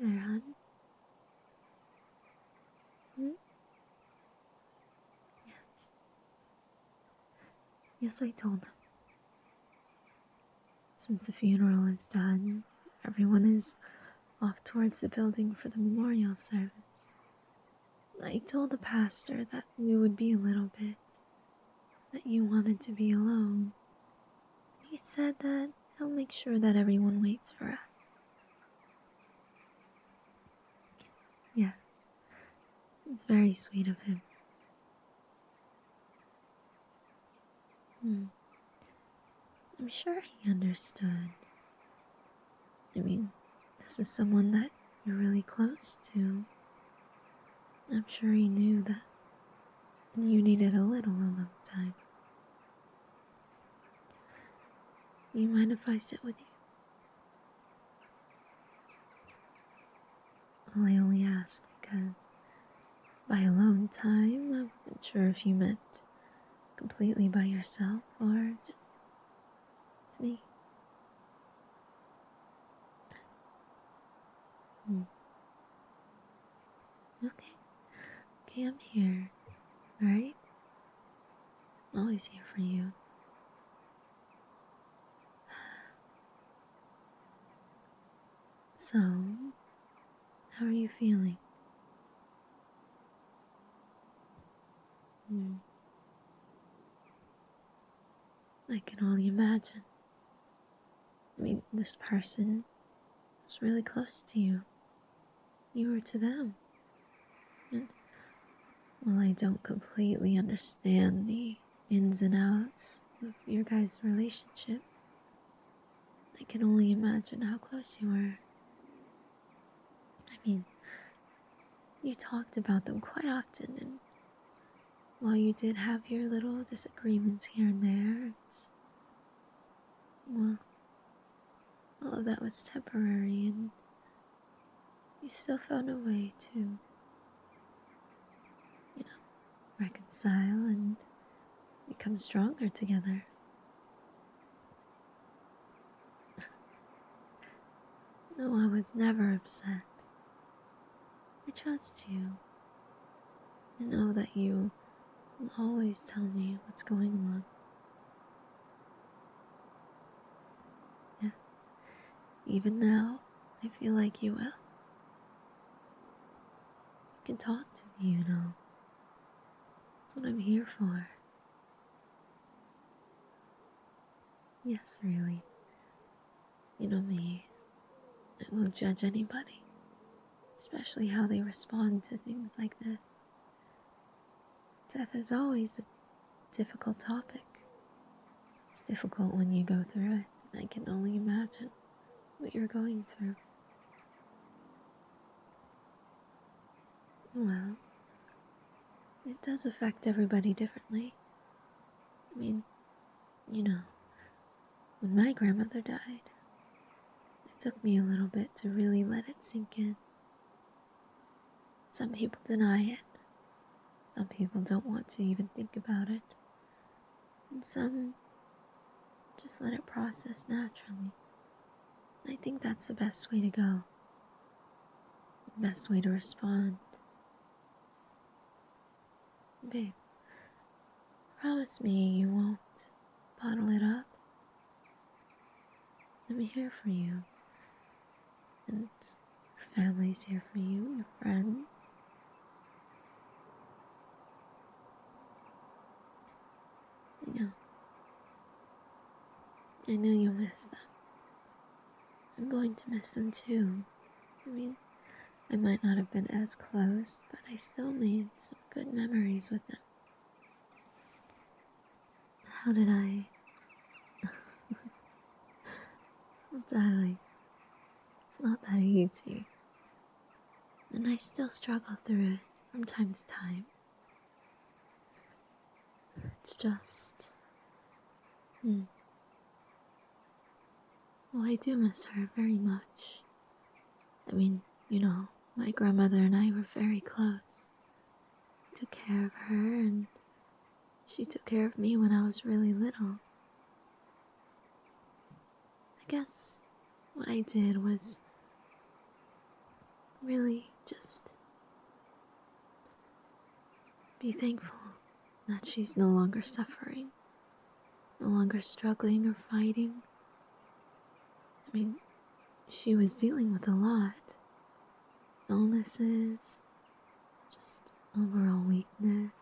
there, hon. Hmm? Yes. Yes, I told them. Since the funeral is done, everyone is off towards the building for the memorial service. I told the pastor that we would be a little bit, that you wanted to be alone. He said that he'll make sure that everyone waits for us. Yes, it's very sweet of him. I'm sure he understood. I mean, this is someone that you're really close to. I'm sure he knew that you needed a little alone time. You mind if I sit with you? Well, I only asked because by alone time, I wasn't sure if you meant completely by yourself or just with me. Okay. Okay, I'm here. Alright? I'm always here for you. So, how are you feeling? I can only imagine. I mean, this person was really close to you. You were to them. And while I don't completely understand the ins and outs of your guys' relationship, I can only imagine how close you were. I mean, you talked about them quite often, and while you did have your little disagreements here and there, well, all of that was temporary, and you still found a way to, reconcile and become stronger together. No, I was never upset. I trust you. I know that you will always tell me what's going on. Yes, even now, I feel like you will. You can talk to me, That's what I'm here for. Yes, really. You know me. I won't judge anybody, especially how they respond to things like this. Death is always a difficult topic. It's difficult when you go through it, and I can only imagine what you're going through. Well, it does affect everybody differently. I mean, when my grandmother died, it took me a little bit to really let it sink in. Some people deny it. Some people don't want to even think about it. And some just let it process naturally. I think that's the best way to go. The best way to respond. Babe, promise me you won't bottle it up. I'm here for you. And your family's here for you, your friends. I know you'll miss them. I'm going to miss them too. I mean, I might not have been as close, but I still made some good memories with them. How did I? Well, darling, it's not that easy. And I still struggle through it from time to time. It's just... Well, I do miss her very much. I mean, my grandmother and I were very close. I took care of her, and she took care of me when I was really little. I guess what I did was really just be thankful that she's no longer suffering, no longer struggling or fighting. I mean, she was dealing with a lot. Illnesses, just overall weakness.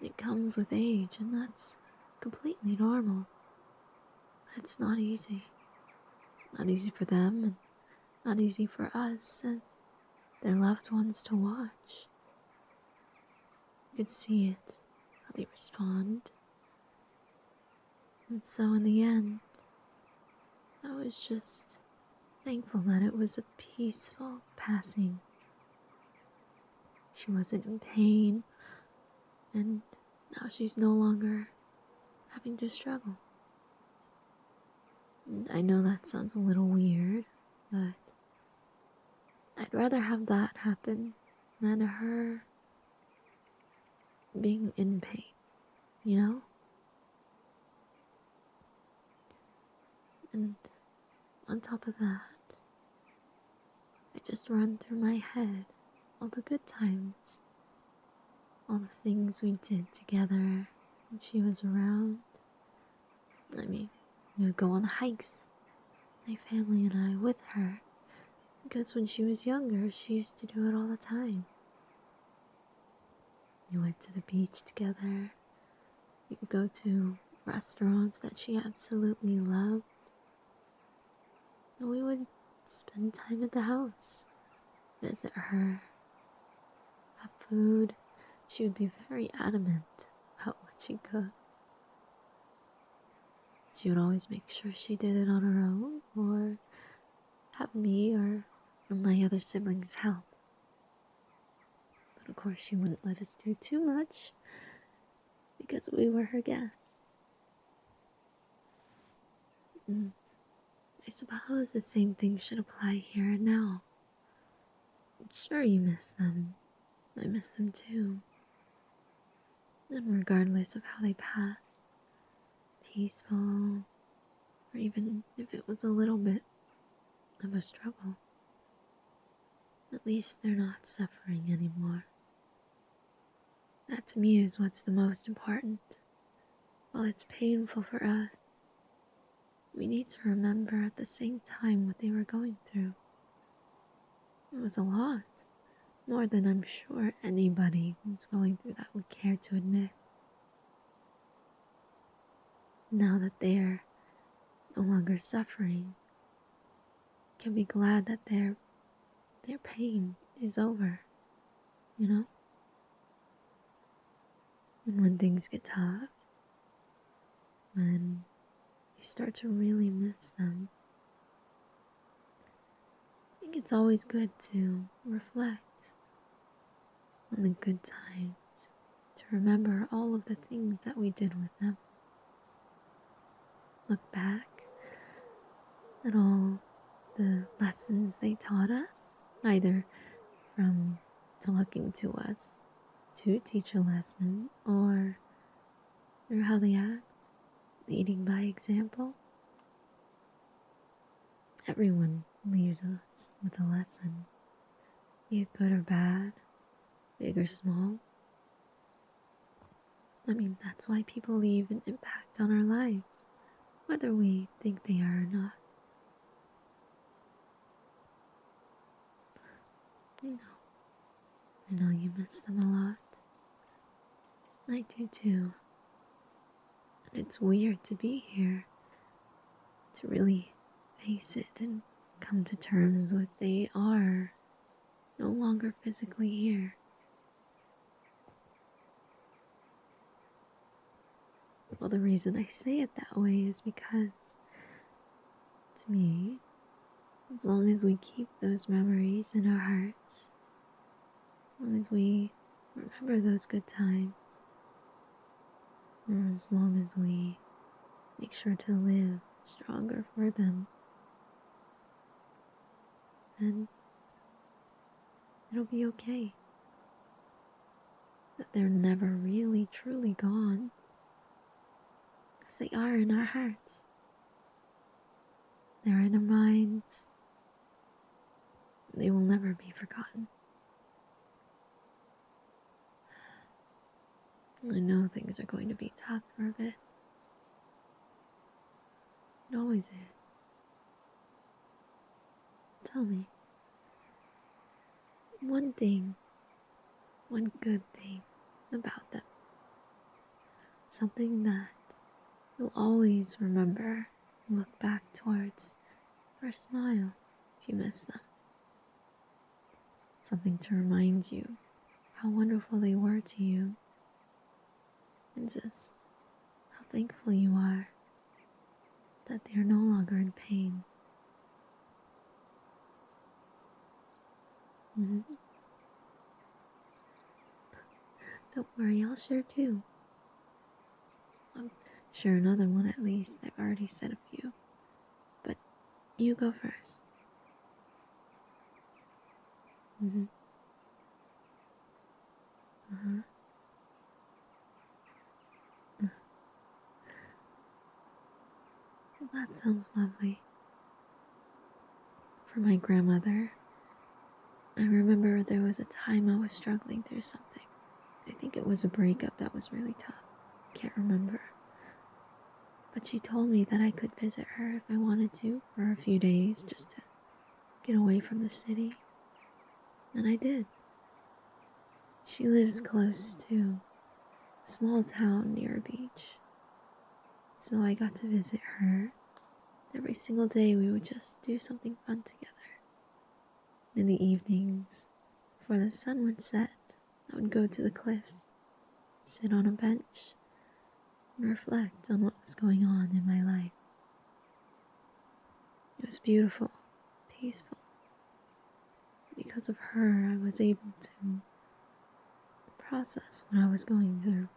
It comes with age, and that's completely normal. It's not easy. Not easy for them, and not easy for us as their loved ones to watch. You could see it, how they respond. And so in the end, I was just thankful that it was a peaceful passing. She wasn't in pain, and now she's no longer having to struggle. And I know that sounds a little weird, but I'd rather have that happen than her being in pain, you know? And on top of that, I just run through my head all the good times, all the things we did together when she was around. I mean, we would go on hikes, my family and I, with her, because when she was younger, she used to do it all the time. We went to the beach together. We would go to restaurants that she absolutely loved. And we would spend time at the house, visit her, have food. She would be very adamant about what she cooked. She would always make sure she did it on her own, or have me or my other siblings help. But of course she wouldn't let us do too much, because we were her guests. And I suppose the same thing should apply here and now. Sure, you miss them. I miss them too. And regardless of how they pass, peaceful, or even if it was a little bit of a struggle, at least they're not suffering anymore. That to me is what's the most important. While it's painful for us, we need to remember at the same time what they were going through. It was a lot, more than I'm sure anybody who's going through that would care to admit. Now that they're no longer suffering, can be glad that their pain is over, you know? And when things get tough, when you start to really miss them, I think it's always good to reflect on the good times, to remember all of the things that we did with them. Look back at all the lessons they taught us, either from talking to us to teach a lesson, or through how they act, leading by example. Everyone leaves us with a lesson, be it good or bad, big or small. I mean, that's why people leave an impact on our lives, whether we think they are or not. I know you miss them a lot. I do too. And it's weird to be here, to really face it and come to terms with they are no longer physically here. Well, the reason I say it that way is because, to me, as long as we keep those memories in our hearts, as long as we remember those good times, or as long as we make sure to live stronger for them, then it'll be okay. That they're never really truly gone, because they are in our hearts. They're in our minds. They will never be forgotten. I know things are going to be tough for a bit. It always is. Tell me, one thing, one good thing about them. Something that you'll always remember and look back towards for a smile if you miss them. Something to remind you how wonderful they were to you and just how thankful you are that they are no longer in pain. Don't worry, I'll share too. I'll share another one at least. I've already said a few. But you go first. Uh-huh. Well, that sounds lovely. For my grandmother, I remember there was a time I was struggling through something. I think it was a breakup that was really tough. Can't remember. But she told me that I could visit her if I wanted to for a few days just to get away from the city. And I did. She lives close to a small town near a beach. So I got to visit her. Every single day we would just do something fun together. In the evenings, before the sun would set, I would go to the cliffs, sit on a bench, and reflect on what was going on in my life. It was beautiful, peaceful. Because of her, I was able to process what I was going through.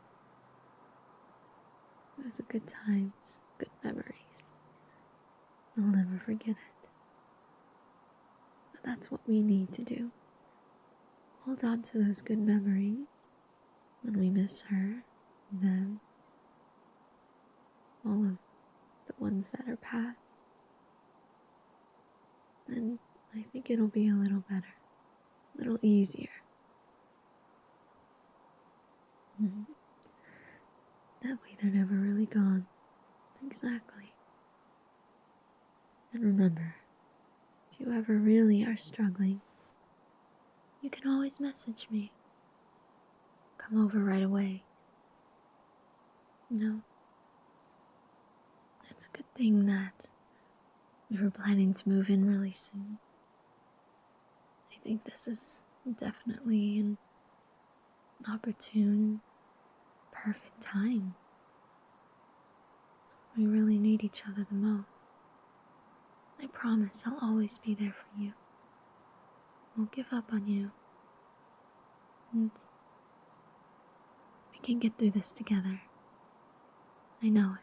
It was a good times, good memories. I'll never forget it. But that's what we need to do. Hold on to those good memories when we miss her, them, all of the ones that are past. Then I think it'll be a little better, a little easier. That way they're never really gone. Exactly. And remember, if you ever really are struggling, you can always message me. Come over right away. It's a good thing that we were planning to move in really soon. I think this is definitely an opportune, perfect time. It's when we really need each other the most. I promise I'll always be there for you. I won't give up on you. And we can get through this together. I know it.